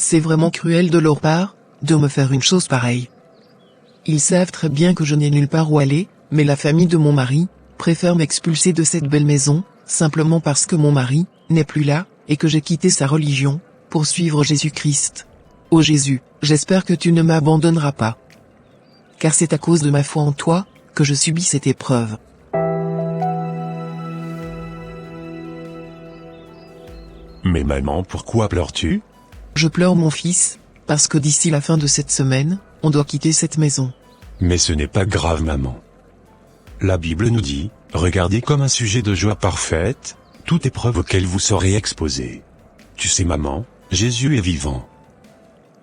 C'est vraiment cruel de leur part, de me faire une chose pareille. Ils savent très bien que je n'ai nulle part où aller, mais la famille de mon mari préfère m'expulser de cette belle maison, simplement parce que mon mari n'est plus là, et que j'ai quitté sa religion, pour suivre Jésus-Christ. Ô Jésus, j'espère que tu ne m'abandonneras pas. Car c'est à cause de ma foi en toi, que je subis cette épreuve. Mais maman, pourquoi pleures-tu? Je pleure mon fils, parce que d'ici la fin de cette semaine, on doit quitter cette maison. Mais ce n'est pas grave maman. La Bible nous dit, regardez comme un sujet de joie parfaite, toute épreuve auquel vous serez exposé. Tu sais maman, Jésus est vivant.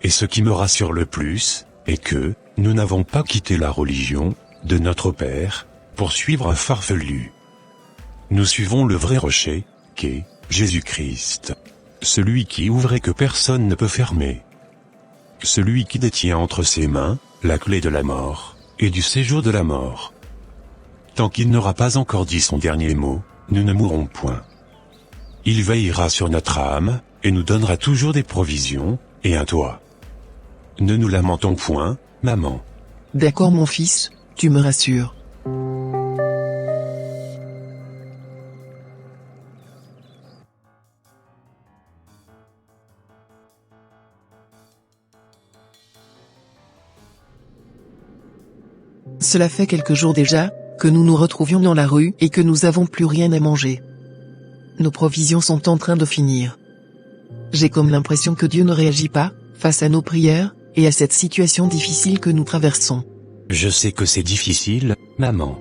Et ce qui me rassure le plus, est que, nous n'avons pas quitté la religion, de notre Père, pour suivre un farfelu. Nous suivons le vrai rocher, qu'est Jésus-Christ. Celui qui ouvre et que personne ne peut fermer. Celui qui détient entre ses mains, la clé de la mort, et du séjour de la mort. Tant qu'il n'aura pas encore dit son dernier mot, nous ne mourrons point. Il veillera sur notre âme, et nous donnera toujours des provisions, et un toit. Ne nous lamentons point, maman. D'accord mon fils, tu me rassures. Cela fait quelques jours déjà, que nous nous retrouvions dans la rue et que nous avons plus rien à manger. Nos provisions sont en train de finir. J'ai comme l'impression que Dieu ne réagit pas, face à nos prières, et à cette situation difficile que nous traversons. Je sais que c'est difficile, maman.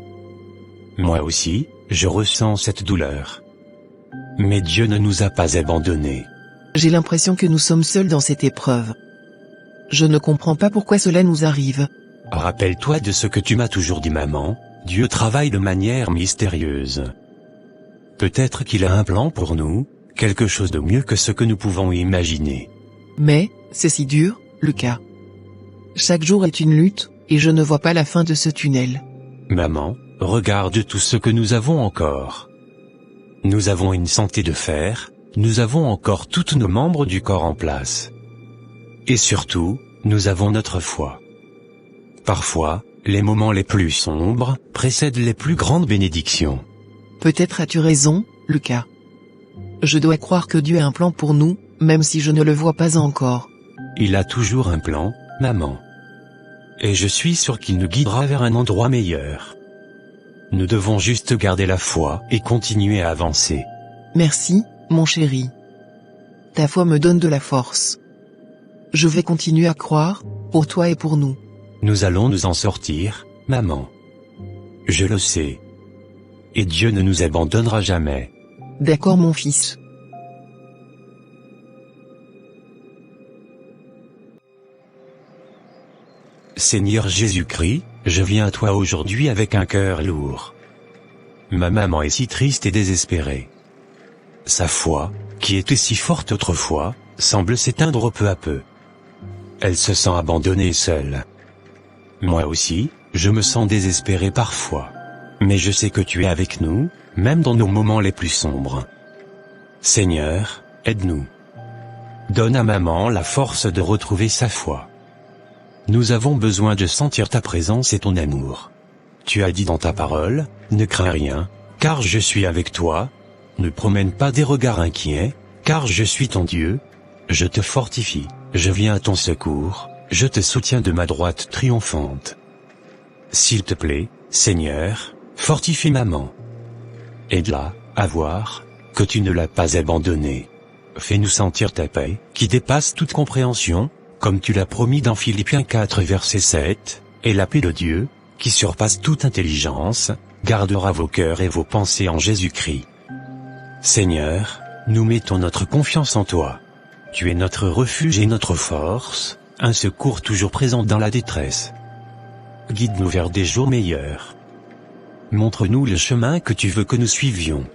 Moi aussi, je ressens cette douleur. Mais Dieu ne nous a pas abandonnés. J'ai l'impression que nous sommes seuls dans cette épreuve. Je ne comprends pas pourquoi cela nous arrive. Rappelle-toi de ce que tu m'as toujours dit maman, Dieu travaille de manière mystérieuse. Peut-être qu'il a un plan pour nous, quelque chose de mieux que ce que nous pouvons imaginer. Mais, c'est si dur, Lucas. Chaque jour est une lutte, et je ne vois pas la fin de ce tunnel. Maman, regarde tout ce que nous avons encore. Nous avons une santé de fer, nous avons encore tous nos membres du corps en place. Et surtout, nous avons notre foi. Parfois, les moments les plus sombres précèdent les plus grandes bénédictions. Peut-être as-tu raison, Lucas. Je dois croire que Dieu a un plan pour nous, même si je ne le vois pas encore. Il a toujours un plan, maman. Et je suis sûr qu'il nous guidera vers un endroit meilleur. Nous devons juste garder la foi et continuer à avancer. Merci, mon chéri. Ta foi me donne de la force. Je vais continuer à croire, pour toi et pour nous. Nous allons nous en sortir, maman. Je le sais. Et Dieu ne nous abandonnera jamais. D'accord mon fils. Seigneur Jésus-Christ, je viens à toi aujourd'hui avec un cœur lourd. Ma maman est si triste et désespérée. Sa foi, qui était si forte autrefois, semble s'éteindre peu à peu. Elle se sent abandonnée et seule. Moi aussi, je me sens désespéré parfois. Mais je sais que tu es avec nous, même dans nos moments les plus sombres. Seigneur, aide-nous. Donne à maman la force de retrouver sa foi. Nous avons besoin de sentir ta présence et ton amour. Tu as dit dans ta parole, ne crains rien, car je suis avec toi. Ne promène pas des regards inquiets, car je suis ton Dieu. Je te fortifie, je viens à ton secours, je te soutiens de ma droite triomphante. S'il te plaît, Seigneur, fortifie maman. Aide-la à voir que tu ne l'as pas abandonnée. Fais-nous sentir ta paix, qui dépasse toute compréhension, comme tu l'as promis dans Philippiens 4 verset 7, et la paix de Dieu, qui surpasse toute intelligence, gardera vos cœurs et vos pensées en Jésus-Christ. Seigneur, nous mettons notre confiance en toi. Tu es notre refuge et notre force, un secours toujours présent dans la détresse. Guide-nous vers des jours meilleurs. Montre-nous le chemin que tu veux que nous suivions.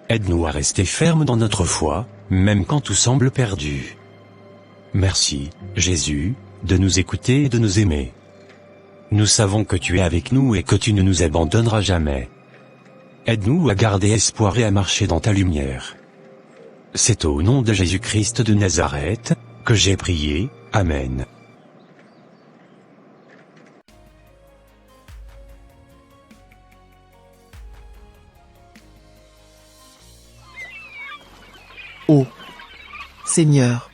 Aide-nous à rester fermes dans notre foi, même quand tout semble perdu. Merci, Jésus, de nous écouter et de nous aimer. Nous savons que tu es avec nous et que tu ne nous abandonneras jamais. Aide-nous à garder espoir et à marcher dans ta lumière. C'est au nom de Jésus-Christ de Nazareth que j'ai prié, Amen. Oh Seigneur,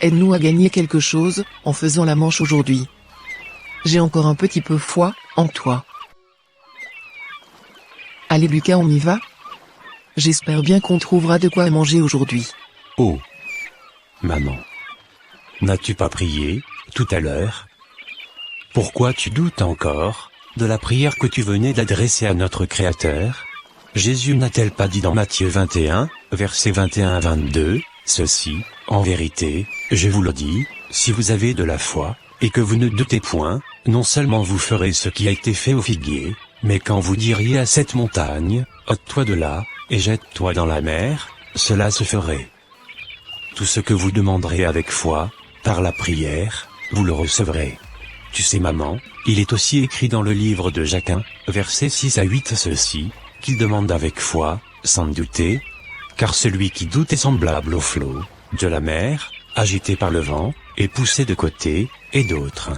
aide-nous à gagner quelque chose en faisant la manche aujourd'hui. J'ai encore un petit peu foi en toi. Allez Lucas, on y va? J'espère bien qu'on trouvera de quoi manger aujourd'hui. Oh maman, n'as-tu pas prié tout à l'heure? Pourquoi tu doutes encore de la prière que tu venais d'adresser à notre Créateur? Jésus n'a-t-elle pas dit dans Matthieu 21, versets 21 à 22, ceci, en vérité, je vous le dis, si vous avez de la foi, et que vous ne doutez point, non seulement vous ferez ce qui a été fait au figuier, mais quand vous diriez à cette montagne, ôte-toi de là, et jette-toi dans la mer, cela se ferait. Tout ce que vous demanderez avec foi, par la prière, vous le recevrez. Tu sais maman, il est aussi écrit dans le livre de Jacques, versets 6 à 8 ceci, qu'il demande avec foi, sans douter, car celui qui doute est semblable au flot de la mer, agité par le vent, et poussé de côté et d'autre.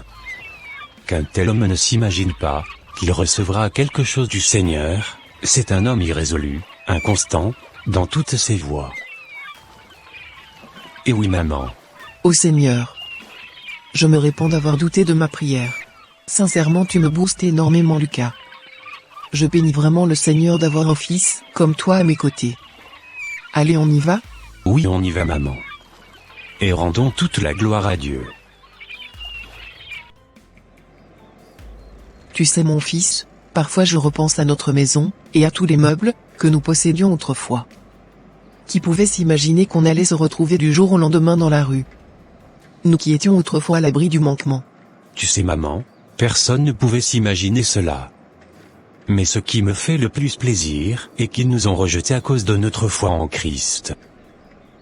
Qu'un tel homme ne s'imagine pas qu'il recevra quelque chose du Seigneur, c'est un homme irrésolu, inconstant, dans toutes ses voies. Et oui maman. Ô Seigneur, je me répands d'avoir douté de ma prière. Sincèrement, tu me boostes énormément Lucas. Je bénis vraiment le Seigneur d'avoir un fils comme toi à mes côtés. Allez, on y va? Oui, on y va maman. Et rendons toute la gloire à Dieu. Tu sais mon fils, parfois je repense à notre maison, et à tous les meubles que nous possédions autrefois. Qui pouvait s'imaginer qu'on allait se retrouver du jour au lendemain dans la rue? Nous qui étions autrefois à l'abri du manquement. Tu sais maman, personne ne pouvait s'imaginer cela. Mais ce qui me fait le plus plaisir est qu'ils nous ont rejetés à cause de notre foi en Christ.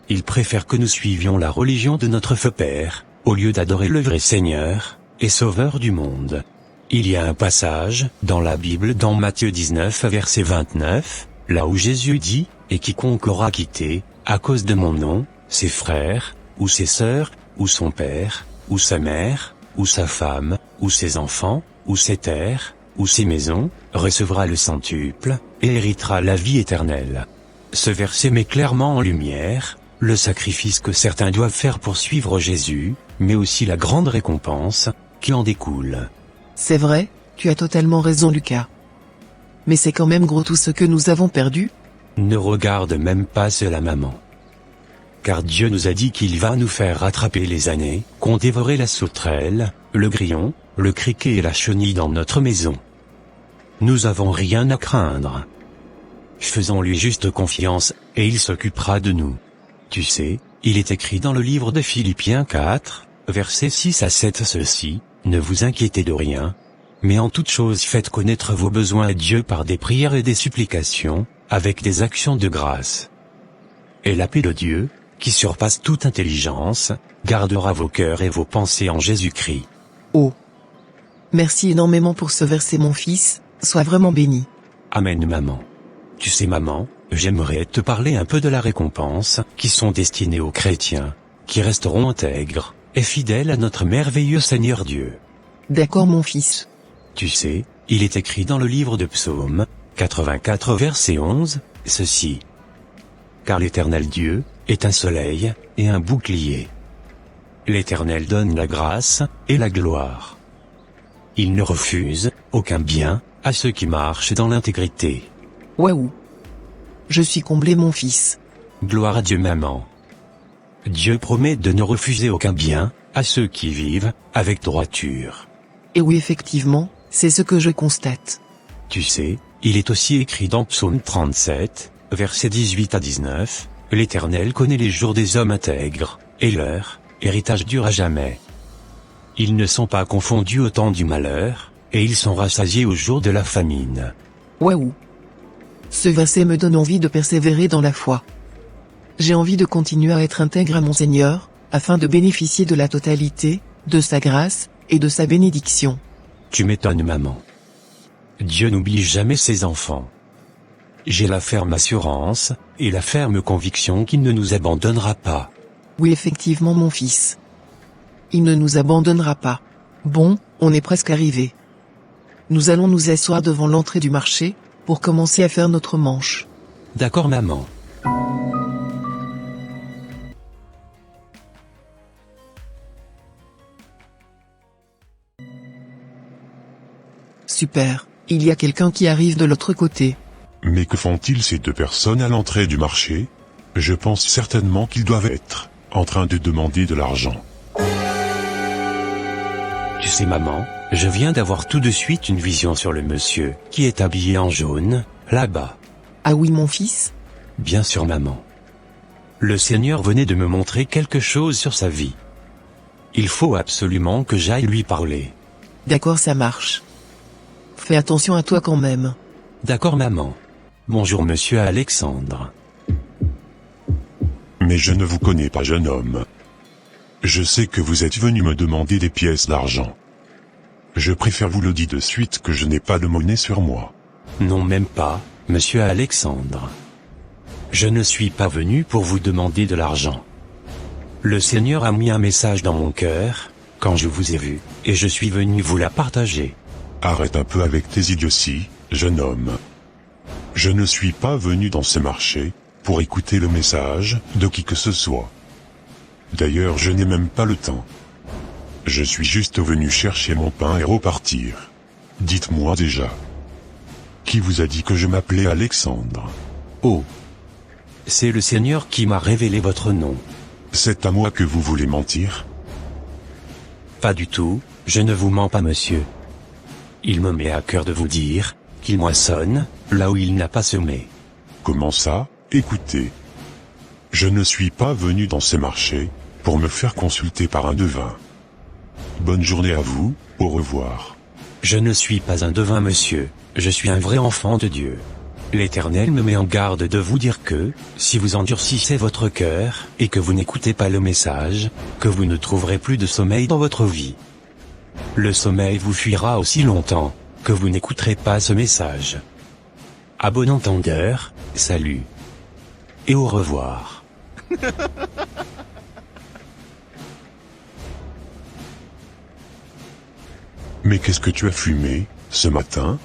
Ils préfèrent que nous suivions la religion de notre feu Père, au lieu d'adorer le vrai Seigneur et Sauveur du monde. Il y a un passage, dans la Bible dans Matthieu 19 verset 29, là où Jésus dit, « Et quiconque aura quitté, à cause de mon nom, ses frères, ou ses sœurs, ou son père, ou sa mère, ou sa femme, ou ses enfants, ou ses terres, ou ses maisons, recevra le centuple, et héritera la vie éternelle. » Ce verset met clairement en lumière le sacrifice que certains doivent faire pour suivre Jésus, mais aussi la grande récompense qui en découle. C'est vrai, tu as totalement raison Lucas. Mais c'est quand même gros tout ce que nous avons perdu. Ne regarde même pas cela maman. Car Dieu nous a dit qu'il va nous faire rattraper les années qu'ont dévoré la sauterelle, le grillon, le criquet et la chenille dans notre maison. Nous avons rien à craindre. Faisons-lui juste confiance, et il s'occupera de nous. Tu sais, il est écrit dans le livre de Philippiens 4, versets 6 à 7 ceci, « Ne vous inquiétez de rien, mais en toute chose faites connaître vos besoins à Dieu par des prières et des supplications, avec des actions de grâce. Et la paix de Dieu, qui surpasse toute intelligence, gardera vos cœurs et vos pensées en Jésus-Christ. » Oh. Merci énormément pour ce verset mon fils, sois vraiment béni. Amen maman. Tu sais maman, j'aimerais te parler un peu de la récompense qui sont destinées aux chrétiens, qui resteront intègres et fidèles à notre merveilleux Seigneur Dieu. D'accord mon fils. Tu sais, il est écrit dans le livre de Psaume 84 verset 11, ceci. Car l'Éternel Dieu est un soleil et un bouclier. L'Éternel donne la grâce et la gloire. Il ne refuse aucun bien à ceux qui marchent dans l'intégrité. Waouh. Je suis comblé mon fils. Gloire à Dieu maman. Dieu promet de ne refuser aucun bien à ceux qui vivent avec droiture. Et oui effectivement, c'est ce que je constate. Tu sais, il est aussi écrit dans Psaume 37, versets 18 à 19, « L'Éternel connaît les jours des hommes intègres, et leur héritage dure à jamais. Ils ne sont pas confondus au temps du malheur, et ils sont rassasiés au jour de la famine. » Waouh. Ce verset me donne envie de persévérer dans la foi. J'ai envie de continuer à être intègre à mon Seigneur, afin de bénéficier de la totalité, de sa grâce, et de sa bénédiction. Tu m'étonnes maman. Dieu n'oublie jamais ses enfants. J'ai la ferme assurance, et la ferme conviction qu'il ne nous abandonnera pas. Oui, effectivement, mon fils. Il ne nous abandonnera pas. Bon, on est presque arrivé. Nous allons nous asseoir devant l'entrée du marché, pour commencer à faire notre manche. D'accord maman. Super, il y a quelqu'un qui arrive de l'autre côté. Mais que font-ils ces deux personnes à l'entrée du marché? Je pense certainement qu'ils doivent être en train de demander de l'argent. Tu sais maman, je viens d'avoir tout de suite une vision sur le monsieur qui est habillé en jaune, là-bas. Ah oui, mon fils? Bien sûr maman. Le Seigneur venait de me montrer quelque chose sur sa vie. Il faut absolument que j'aille lui parler. D'accord, ça marche. Fais attention à toi quand même. D'accord maman. Bonjour monsieur Alexandre. Mais je ne vous connais pas, jeune homme. Je sais que vous êtes venu me demander des pièces d'argent. Je préfère vous le dire de suite que je n'ai pas de monnaie sur moi. Non même pas, monsieur Alexandre. Je ne suis pas venu pour vous demander de l'argent. Le Seigneur a mis un message dans mon cœur, quand je vous ai vu, et je suis venu vous la partager. Arrête un peu avec tes idioties, jeune homme. Je ne suis pas venu dans ce marché pour écouter le message de qui que ce soit. D'ailleurs, je n'ai même pas le temps. Je suis juste venu chercher mon pain et repartir. Dites-moi déjà. Qui vous a dit que je m'appelais Alexandre? Oh. C'est le Seigneur qui m'a révélé votre nom. C'est à moi que vous voulez mentir? Pas du tout, je ne vous mens pas monsieur. Il me met à cœur de vous dire qu'il moissonne là où il n'a pas semé. Comment ça? Écoutez. Je ne suis pas venu dans ces marchés pour me faire consulter par un devin. Bonne journée à vous, au revoir. Je ne suis pas un devin monsieur, je suis un vrai enfant de Dieu. L'Éternel me met en garde de vous dire que, si vous endurcissez votre cœur, et que vous n'écoutez pas le message, que vous ne trouverez plus de sommeil dans votre vie. Le sommeil vous fuira aussi longtemps, que vous n'écouterez pas ce message. À bon entendeur, salut. Et au revoir. Mais qu'est-ce que tu as fumé, ce matin?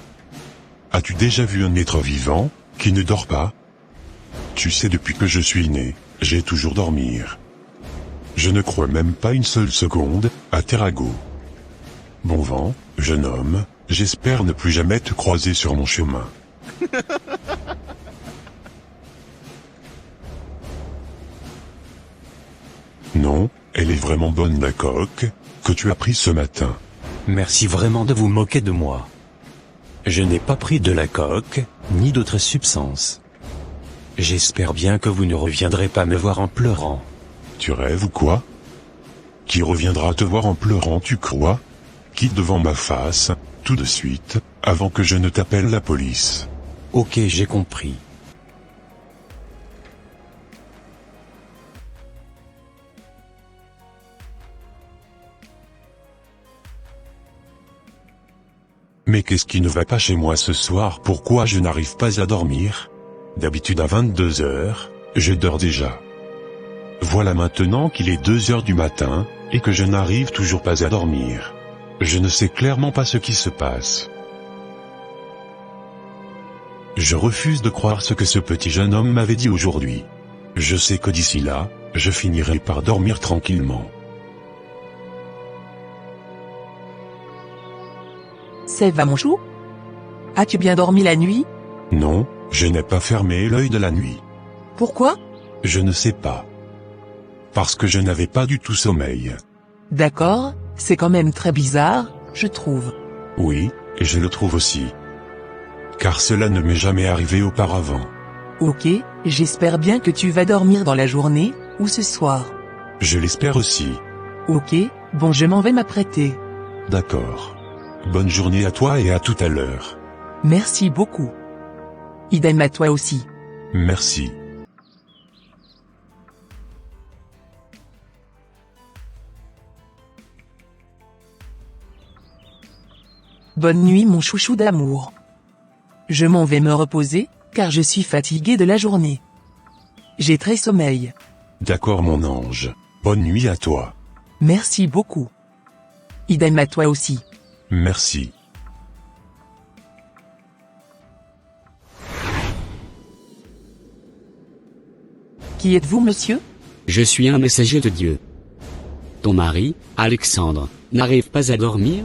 As-tu déjà vu un être vivant, qui ne dort pas? Tu sais, depuis que je suis né, j'ai toujours dormir. Je ne crois même pas une seule seconde à Terago. Bon vent, jeune homme, j'espère ne plus jamais te croiser sur mon chemin. Non, elle est vraiment bonne la coque, que tu as prise ce matin. Merci vraiment de vous moquer de moi. Je n'ai pas pris de la coque, ni d'autres substances. J'espère bien que vous ne reviendrez pas me voir en pleurant. Tu rêves ou quoi? Qui reviendra te voir en pleurant, tu crois? Quitte devant ma face, tout de suite, avant que je ne t'appelle la police. Ok, j'ai compris. Mais qu'est-ce qui ne va pas chez moi ce soir? Pourquoi je n'arrive pas à dormir? D'habitude à 22 heures, je dors déjà. Voilà maintenant qu'il est 2 heures du matin, et que je n'arrive toujours pas à dormir. Je ne sais clairement pas ce qui se passe. Je refuse de croire ce que ce petit jeune homme m'avait dit aujourd'hui. Je sais que d'ici là, je finirai par dormir tranquillement. Ça va mon chou? As-tu bien dormi la nuit? Non, je n'ai pas fermé l'œil de la nuit. Pourquoi? Je ne sais pas. Parce que je n'avais pas du tout sommeil. D'accord, c'est quand même très bizarre, je trouve. Oui, et je le trouve aussi. Car cela ne m'est jamais arrivé auparavant. Ok, j'espère bien que tu vas dormir dans la journée, ou ce soir. Je l'espère aussi. Ok, bon je m'en vais m'apprêter. D'accord. Bonne journée à toi et à tout à l'heure. Merci beaucoup. Idem à toi aussi. Merci. Bonne nuit mon chouchou d'amour. Je m'en vais me reposer, car je suis fatigué de la journée. J'ai très sommeil. D'accord mon ange. Bonne nuit à toi. Merci beaucoup. Idem à toi aussi. Merci. Qui êtes-vous, monsieur? Je suis un messager de Dieu. Ton mari, Alexandre, n'arrive pas à dormir?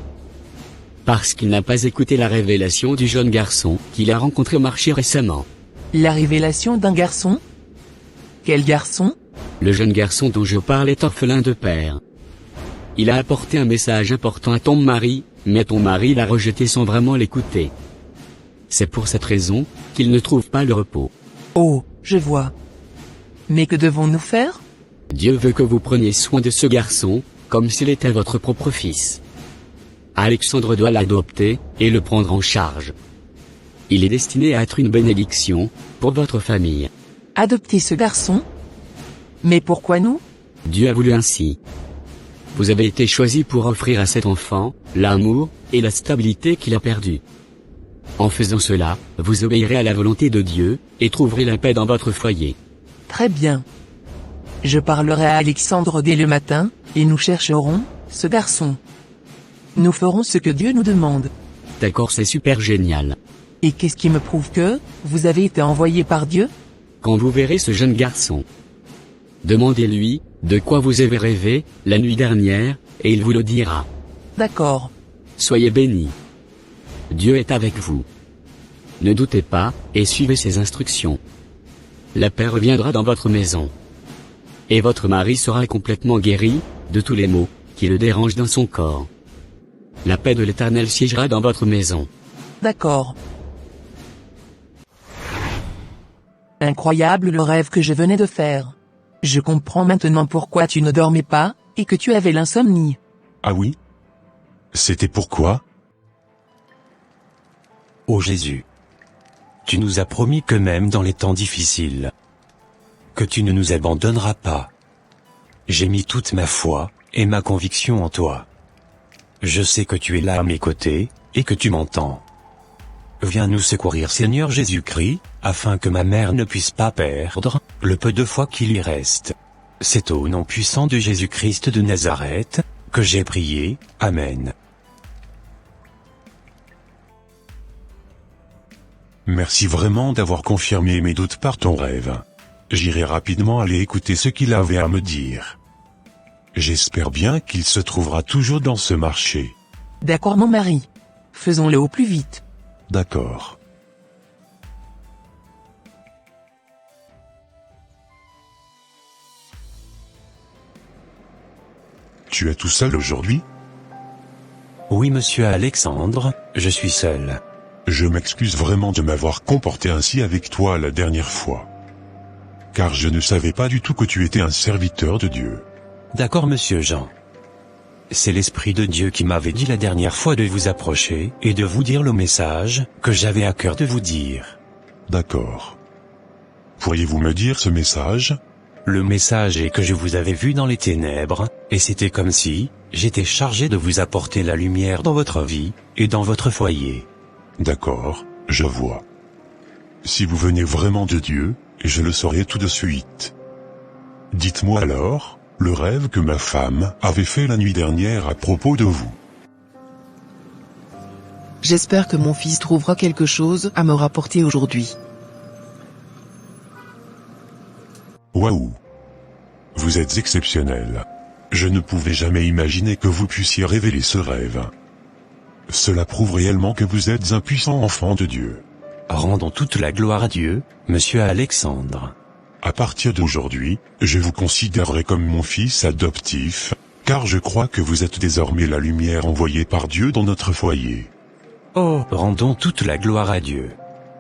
Parce qu'il n'a pas écouté la révélation du jeune garçon qu'il a rencontré au marché récemment. La révélation d'un garçon? Quel garçon? Le jeune garçon dont je parle est orphelin de père. Il a apporté un message important à ton mari, mais ton mari l'a rejeté sans vraiment l'écouter. C'est pour cette raison qu'il ne trouve pas le repos. Oh, je vois. Mais que devons-nous faire? Dieu veut que vous preniez soin de ce garçon, comme s'il était votre propre fils. Alexandre doit l'adopter, et le prendre en charge. Il est destiné à être une bénédiction, pour votre famille. Adopter ce garçon? Mais pourquoi nous? Dieu a voulu ainsi. Vous avez été choisi pour offrir à cet enfant, l'amour, et la stabilité qu'il a perdu. En faisant cela, vous obéirez à la volonté de Dieu, et trouverez la paix dans votre foyer. Très bien. Je parlerai à Alexandre dès le matin, et nous chercherons ce garçon. Nous ferons ce que Dieu nous demande. D'accord, c'est super génial. Et qu'est-ce qui me prouve que vous avez été envoyé par Dieu? Quand vous verrez ce jeune garçon, demandez-lui de quoi vous avez rêvé la nuit dernière, et il vous le dira. D'accord. Soyez bénis. Dieu est avec vous. Ne doutez pas, et suivez ses instructions. La paix reviendra dans votre maison. Et votre mari sera complètement guéri de tous les maux qui le dérangent dans son corps. La paix de l'Éternel siégera dans votre maison. D'accord. Incroyable le rêve que je venais de faire. Je comprends maintenant pourquoi tu ne dormais pas, et que tu avais l'insomnie. Ah oui? C'était pourquoi? Ô Jésus, tu nous as promis que même dans les temps difficiles, que tu ne nous abandonneras pas. J'ai mis toute ma foi et ma conviction en toi. Je sais que tu es là à mes côtés, et que tu m'entends. Viens nous secourir, Seigneur Jésus-Christ, afin que ma mère ne puisse pas perdre le peu de foi qui lui reste. C'est au nom puissant de Jésus-Christ de Nazareth que j'ai prié. Amen. Merci vraiment d'avoir confirmé mes doutes par ton rêve. J'irai rapidement aller écouter ce qu'il avait à me dire. J'espère bien qu'il se trouvera toujours dans ce marché. D'accord, mon mari. Faisons-le au plus vite. D'accord. Tu es tout seul aujourd'hui? Oui, monsieur Alexandre, je suis seul. Je m'excuse vraiment de m'avoir comporté ainsi avec toi la dernière fois. Car je ne savais pas du tout que tu étais un serviteur de Dieu. D'accord, monsieur Jean. C'est l'Esprit de Dieu qui m'avait dit la dernière fois de vous approcher et de vous dire le message que j'avais à cœur de vous dire. D'accord. Pourriez-vous me dire ce message? Le message est que je vous avais vu dans les ténèbres, et c'était comme si j'étais chargé de vous apporter la lumière dans votre vie et dans votre foyer. D'accord, je vois. Si vous venez vraiment de Dieu, je le saurai tout de suite. Dites-moi alors, le rêve que ma femme avait fait la nuit dernière à propos de vous. J'espère que mon fils trouvera quelque chose à me rapporter aujourd'hui. Waouh! Vous êtes exceptionnel. Je ne pouvais jamais imaginer que vous puissiez révéler ce rêve. Cela prouve réellement que vous êtes un puissant enfant de Dieu. Rendons toute la gloire à Dieu, monsieur Alexandre. À partir d'aujourd'hui, je vous considérerai comme mon fils adoptif, car je crois que vous êtes désormais la lumière envoyée par Dieu dans notre foyer. Oh, rendons toute la gloire à Dieu.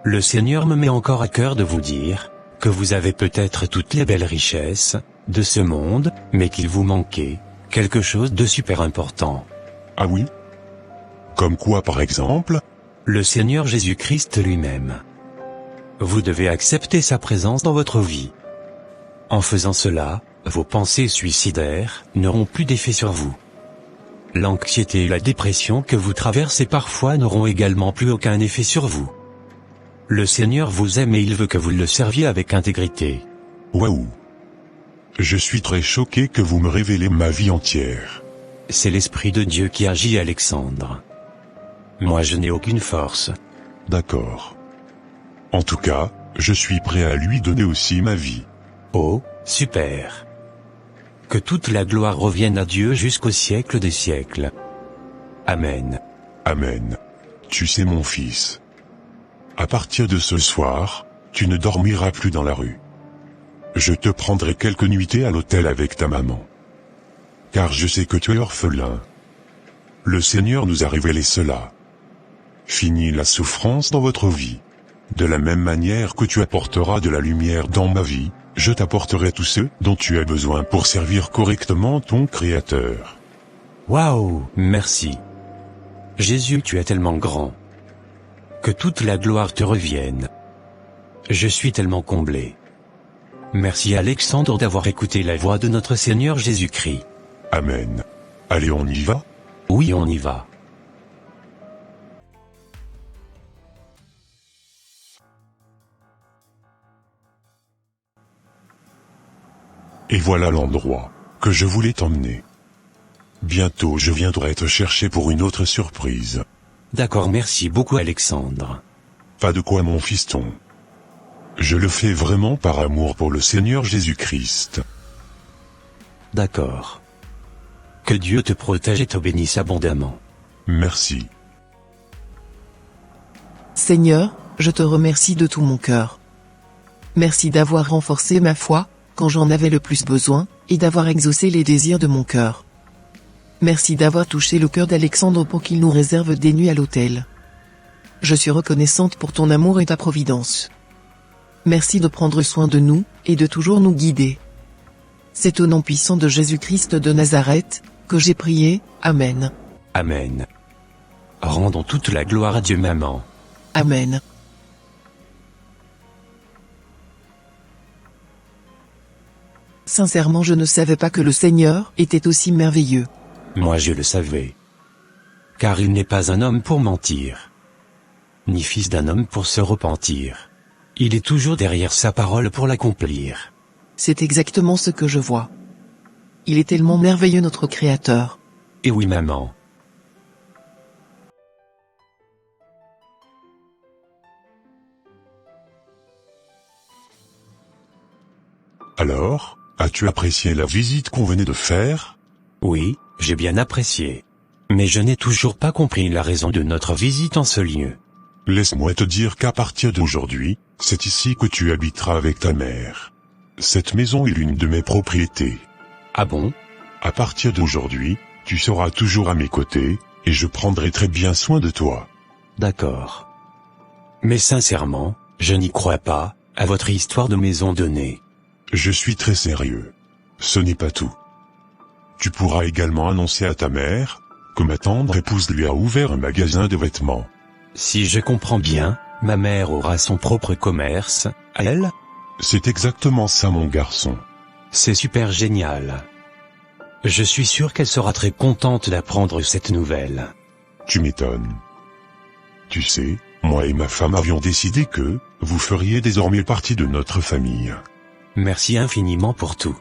Le Seigneur me met encore à cœur de vous dire que vous avez peut-être toutes les belles richesses de ce monde, mais qu'il vous manquait quelque chose de super important. Ah oui? Comme quoi par exemple? Le Seigneur Jésus-Christ lui-même. Vous devez accepter sa présence dans votre vie. En faisant cela, vos pensées suicidaires n'auront plus d'effet sur vous. L'anxiété et la dépression que vous traversez parfois n'auront également plus aucun effet sur vous. Le Seigneur vous aime et il veut que vous le serviez avec intégrité. Waouh! Je suis très choqué que vous me révélez ma vie entière. C'est l'Esprit de Dieu qui agit, Alexandre. Moi je n'ai aucune force. D'accord. En tout cas, je suis prêt à lui donner aussi ma vie. Oh, super. Que toute la gloire revienne à Dieu jusqu'au siècle des siècles. Amen. Amen. Tu sais mon fils. À partir de ce soir, tu ne dormiras plus dans la rue. Je te prendrai quelques nuitées à l'hôtel avec ta maman. Car je sais que tu es orphelin. Le Seigneur nous a révélé cela. Finis la souffrance dans votre vie. De la même manière que tu apporteras de la lumière dans ma vie, je t'apporterai tout ce dont tu as besoin pour servir correctement ton Créateur. Waouh, merci. Jésus, tu es tellement grand. Que toute la gloire te revienne. Je suis tellement comblé. Merci Alexandre d'avoir écouté la voix de notre Seigneur Jésus-Christ. Amen. Allez, on y va? Oui, on y va. Et voilà l'endroit que je voulais t'emmener. Bientôt je viendrai te chercher pour une autre surprise. D'accord, merci beaucoup Alexandre. Pas de quoi mon fiston. Je le fais vraiment par amour pour le Seigneur Jésus-Christ. D'accord. Que Dieu te protège et te bénisse abondamment. Merci. Seigneur, je te remercie de tout mon cœur. Merci d'avoir renforcé ma foi, quand j'en avais le plus besoin, et d'avoir exaucé les désirs de mon cœur. Merci d'avoir touché le cœur d'Alexandre pour qu'il nous réserve des nuits à l'hôtel. Je suis reconnaissante pour ton amour et ta providence. Merci de prendre soin de nous, et de toujours nous guider. C'est au nom puissant de Jésus-Christ de Nazareth, que j'ai prié, Amen. Amen. Rendons toute la gloire à Dieu maman. Amen. Sincèrement, je ne savais pas que le Seigneur était aussi merveilleux. Moi je le savais. Car il n'est pas un homme pour mentir. Ni fils d'un homme pour se repentir. Il est toujours derrière sa parole pour l'accomplir. C'est exactement ce que je vois. Il est tellement merveilleux notre Créateur. Et oui maman. Alors, as-tu apprécié la visite qu'on venait de faire? Oui, j'ai bien apprécié. Mais je n'ai toujours pas compris la raison de notre visite en ce lieu. Laisse-moi te dire qu'à partir d'aujourd'hui, c'est ici que tu habiteras avec ta mère. Cette maison est l'une de mes propriétés. Ah bon? À partir d'aujourd'hui, tu seras toujours à mes côtés, et je prendrai très bien soin de toi. D'accord. Mais sincèrement, je n'y crois pas, à votre histoire de maison donnée. Je suis très sérieux. Ce n'est pas tout. Tu pourras également annoncer à ta mère, que ma tendre épouse lui a ouvert un magasin de vêtements. Si je comprends bien, ma mère aura son propre commerce, à elle? C'est exactement ça mon garçon. C'est super génial. Je suis sûr qu'elle sera très contente d'apprendre cette nouvelle. Tu m'étonnes. Tu sais, moi et ma femme avions décidé que, vous feriez désormais partie de notre famille. Merci infiniment pour tout.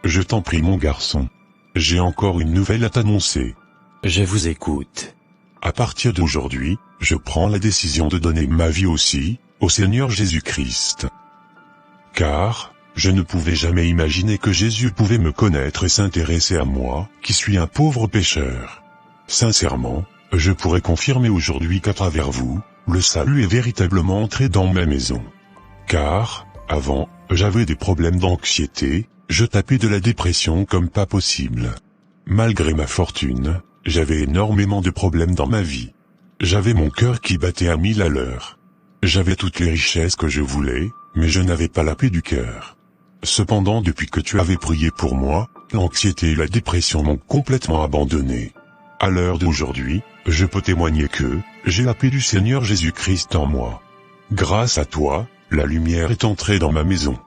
Je t'en prie mon garçon. J'ai encore une nouvelle à t'annoncer. Je vous écoute. À partir d'aujourd'hui, je prends la décision de donner ma vie aussi, au Seigneur Jésus-Christ. Car, je ne pouvais jamais imaginer que Jésus pouvait me connaître et s'intéresser à moi, qui suis un pauvre pécheur. Sincèrement, je pourrais confirmer aujourd'hui qu'à travers vous, le salut est véritablement entré dans ma maison. Car, avant, j'avais des problèmes d'anxiété, je tapais de la dépression comme pas possible. Malgré ma fortune, j'avais énormément de problèmes dans ma vie. J'avais mon cœur qui battait à 1000 à l'heure. J'avais toutes les richesses que je voulais, mais je n'avais pas la paix du cœur. Cependant, depuis que tu avais prié pour moi, l'anxiété et la dépression m'ont complètement abandonné. À l'heure d'aujourd'hui, je peux témoigner que, j'ai la paix du Seigneur Jésus-Christ en moi. Grâce à toi, la lumière est entrée dans ma maison.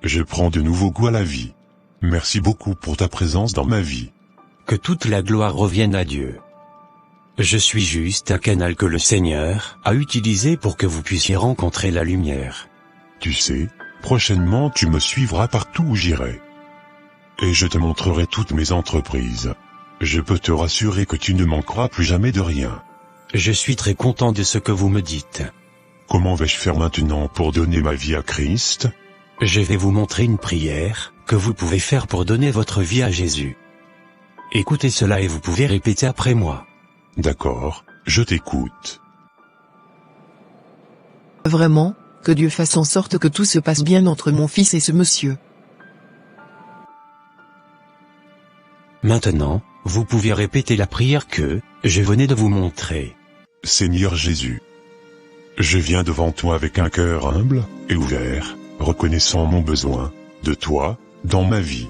Je prends de nouveau goût à la vie. Merci beaucoup pour ta présence dans ma vie. Que toute la gloire revienne à Dieu. Je suis juste un canal que le Seigneur a utilisé pour que vous puissiez rencontrer la lumière. Tu sais, prochainement tu me suivras partout où j'irai. et je te montrerai toutes mes entreprises. Je peux te rassurer que tu ne manqueras plus jamais de rien. Je suis très content de ce que vous me dites. Comment vais-je faire maintenant pour donner ma vie à Christ? Je vais vous montrer une prière que vous pouvez faire pour donner votre vie à Jésus. Écoutez cela et vous pouvez répéter après moi. D'accord, je t'écoute. Vraiment, que Dieu fasse en sorte que tout se passe bien entre mon fils et ce monsieur. Maintenant, vous pouvez répéter la prière que je venais de vous montrer. Seigneur Jésus, je viens devant toi avec un cœur humble et ouvert, reconnaissant mon besoin de toi dans ma vie.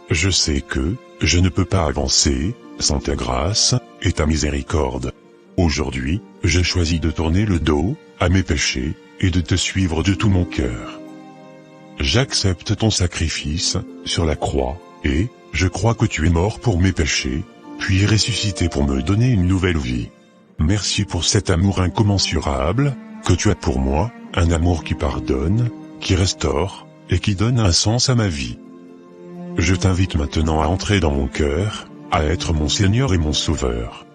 Je sais que je ne peux pas avancer sans ta grâce et ta miséricorde. Aujourd'hui, je choisis de tourner le dos à mes péchés et de te suivre de tout mon cœur. J'accepte ton sacrifice sur la croix et je crois que tu es mort pour mes péchés, puis ressuscité pour me donner une nouvelle vie. Merci pour cet amour incommensurable que tu as pour moi, un amour qui pardonne, qui restaure et qui donne un sens à ma vie. Je t'invite maintenant à entrer dans mon cœur, à être mon Seigneur et mon Sauveur.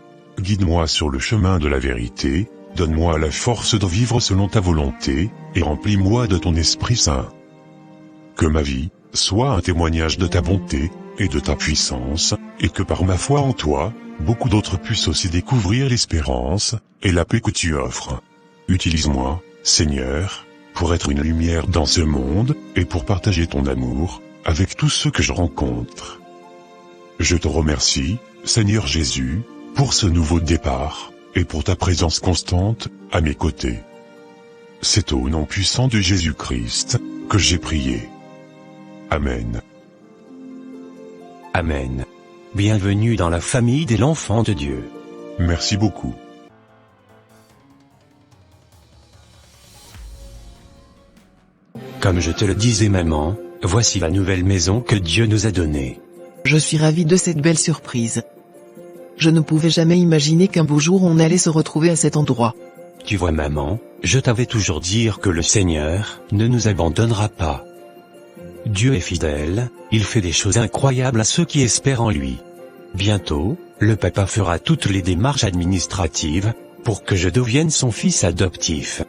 Guide-moi sur le chemin de la vérité, donne-moi la force de vivre selon ta volonté, et remplis-moi de ton Esprit Saint. Que ma vie soit un témoignage de ta bonté et de ta puissance, et que par ma foi en toi, beaucoup d'autres puissent aussi découvrir l'espérance et la paix que tu offres. Utilise-moi, Seigneur, pour être une lumière dans ce monde, et pour partager ton amour avec tous ceux que je rencontre. Je te remercie, Seigneur Jésus, pour ce nouveau départ, et pour ta présence constante à mes côtés. C'est au nom puissant de Jésus-Christ que j'ai prié. Amen. Amen. Bienvenue dans la famille de l'enfant de Dieu. Merci beaucoup. Comme je te le disais maman, voici la nouvelle maison que Dieu nous a donnée. Je suis ravi de cette belle surprise. Je ne pouvais jamais imaginer qu'un beau jour on allait se retrouver à cet endroit. Tu vois maman, je t'avais toujours dit que le Seigneur ne nous abandonnera pas. Dieu est fidèle, il fait des choses incroyables à ceux qui espèrent en lui. Bientôt, le papa fera toutes les démarches administratives pour que je devienne son fils adoptif.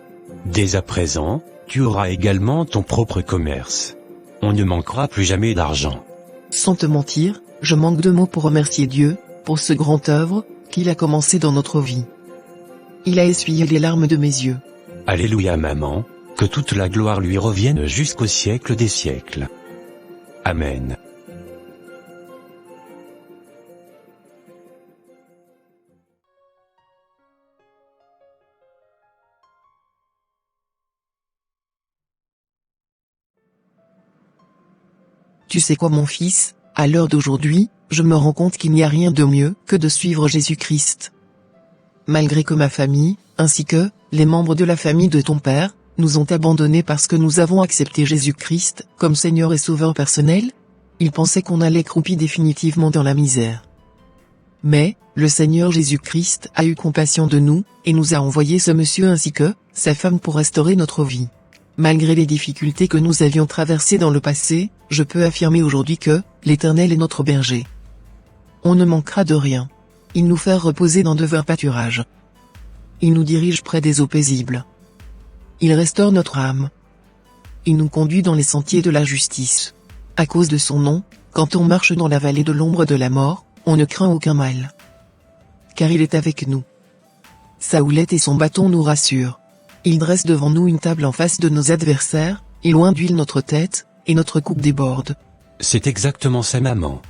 Dès à présent, tu auras également ton propre commerce. On ne manquera plus jamais d'argent. Sans te mentir, je manque de mots pour remercier Dieu, pour ce grand œuvre qu'il a commencé dans notre vie. Il a essuyé les larmes de mes yeux. Alléluia maman, que toute la gloire lui revienne jusqu'au siècle des siècles. Amen. Tu sais quoi mon fils, à l'heure d'aujourd'hui, je me rends compte qu'il n'y a rien de mieux que de suivre Jésus-Christ. Malgré que ma famille, ainsi que les membres de la famille de ton père, nous ont abandonnés parce que nous avons accepté Jésus-Christ comme Seigneur et Sauveur personnel, ils pensaient qu'on allait croupir définitivement dans la misère. Mais, le Seigneur Jésus-Christ a eu compassion de nous, et nous a envoyé ce monsieur ainsi que sa femme pour restaurer notre vie. Malgré les difficultés que nous avions traversées dans le passé, je peux affirmer aujourd'hui que l'Éternel est notre berger. On ne manquera de rien. Il nous fait reposer dans de verts pâturages. Il nous dirige près des eaux paisibles. Il restaure notre âme. Il nous conduit dans les sentiers de la justice. À cause de son nom, quand on marche dans la vallée de l'ombre de la mort, on ne craint aucun mal. Car il est avec nous. Sa houlette et son bâton nous rassurent. Il dresse devant nous une table en face de nos adversaires, et loin d'huile notre tête, et notre coupe déborde. C'est exactement ça maman.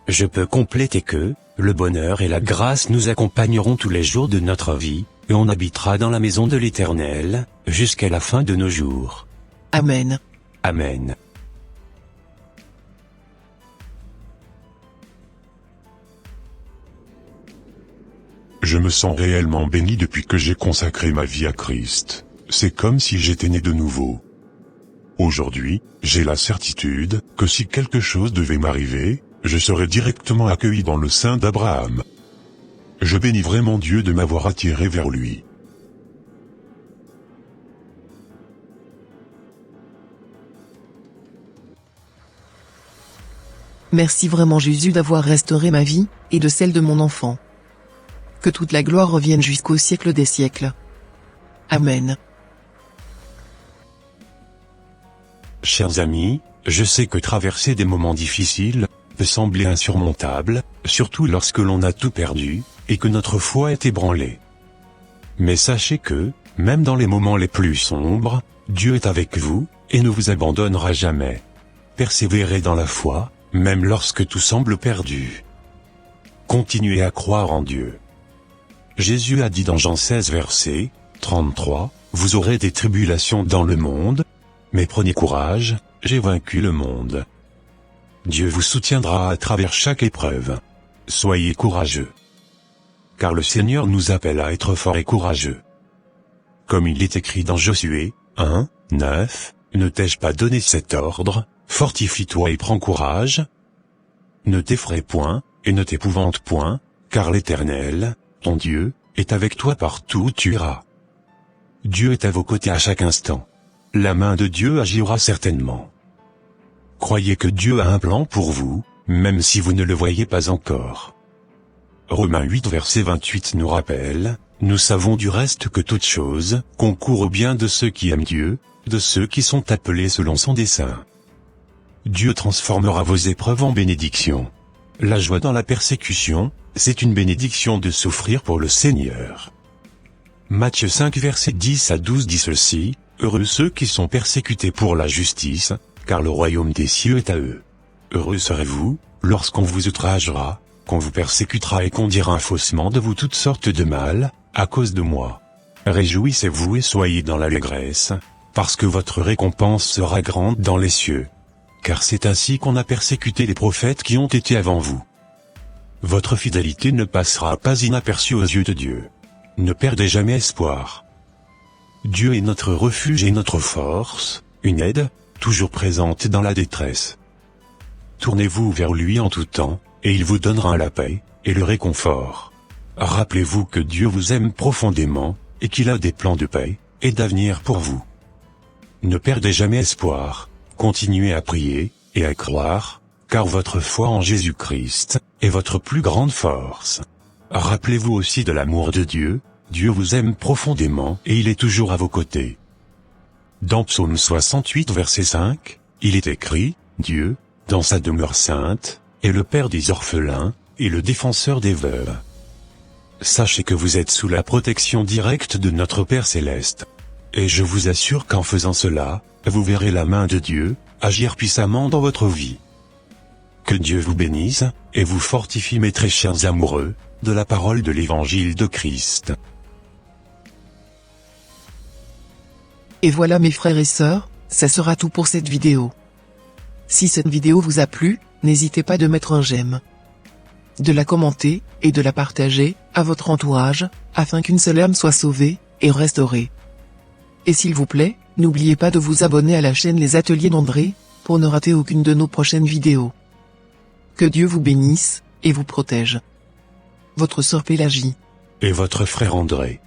Je peux compléter que, le bonheur et la grâce nous accompagneront tous les jours de notre vie, et on habitera dans la maison de l'Éternel, jusqu'à la fin de nos jours. Amen. Amen. Je me sens réellement béni depuis que j'ai consacré ma vie à Christ. C'est comme si j'étais né de nouveau. Aujourd'hui, j'ai la certitude que si quelque chose devait m'arriver, je serais directement accueilli dans le sein d'Abraham. Je bénis vraiment Dieu de m'avoir attiré vers lui. Merci vraiment Jésus d'avoir restauré ma vie, et de celle de mon enfant. Que toute la gloire revienne jusqu'au siècle des siècles. Amen. Chers amis, je sais que traverser des moments difficiles peut sembler insurmontable, surtout lorsque l'on a tout perdu, et que notre foi est ébranlée. Mais sachez que, même dans les moments les plus sombres, Dieu est avec vous, et ne vous abandonnera jamais. Persévérez dans la foi, même lorsque tout semble perdu. Continuez à croire en Dieu. Jésus a dit dans Jean 16 verset 33, « Vous aurez des tribulations dans le monde, mais prenez courage, j'ai vaincu le monde. » Dieu vous soutiendra à travers chaque épreuve. Soyez courageux. Car le Seigneur nous appelle à être forts et courageux. Comme il est écrit dans Josué 1, 9, « Ne t'ai-je pas donné cet ordre, fortifie-toi et prends courage. Ne t'effraie point, et ne t'épouvante point, car l'Éternel, ton Dieu, est avec toi partout où tu iras. » Dieu est à vos côtés à chaque instant. La main de Dieu agira certainement. Croyez que Dieu a un plan pour vous, même si vous ne le voyez pas encore. Romains 8 verset 28 nous rappelle, « Nous savons du reste que toute chose concourt au bien de ceux qui aiment Dieu, de ceux qui sont appelés selon son dessein. » Dieu transformera vos épreuves en bénédictions. La joie dans la persécution, c'est une bénédiction de souffrir pour le Seigneur. Matthieu 5 verset 10 à 12 dit ceci, « Heureux ceux qui sont persécutés pour la justice, car le royaume des cieux est à eux. Heureux serez-vous, lorsqu'on vous outragera, qu'on vous persécutera et qu'on dira faussement de vous toutes sortes de mal, à cause de moi. Réjouissez-vous et soyez dans l'allégresse, parce que votre récompense sera grande dans les cieux. Car c'est ainsi qu'on a persécuté les prophètes qui ont été avant vous. Votre fidélité ne passera pas inaperçue aux yeux de Dieu. Ne perdez jamais espoir. Dieu est notre refuge et notre force, une aide, toujours présente dans la détresse. Tournez-vous vers lui en tout temps, et il vous donnera la paix, et le réconfort. Rappelez-vous que Dieu vous aime profondément, et qu'il a des plans de paix, et d'avenir pour vous. Ne perdez jamais espoir, continuez à prier, et à croire, car votre foi en Jésus-Christ est votre plus grande force. Rappelez-vous aussi de l'amour de Dieu, Dieu vous aime profondément et il est toujours à vos côtés. Dans Psaume 68 verset 5, il est écrit, « Dieu, dans sa demeure sainte, est le Père des orphelins, et le défenseur des veuves. » Sachez que vous êtes sous la protection directe de notre Père Céleste. Et je vous assure qu'en faisant cela, vous verrez la main de Dieu agir puissamment dans votre vie. Que Dieu vous bénisse, et vous fortifie mes très chers amoureux, de la parole de l'Évangile de Christ. Et voilà mes frères et sœurs, ça sera tout pour cette vidéo. Si cette vidéo vous a plu, n'hésitez pas de mettre un j'aime, de la commenter, et de la partager, à votre entourage, afin qu'une seule âme soit sauvée, et restaurée. Et s'il vous plaît, n'oubliez pas de vous abonner à la chaîne Les Ateliers d'André, pour ne rater aucune de nos prochaines vidéos. Que Dieu vous bénisse, et vous protège. Votre sœur Pélagie. Et votre frère André.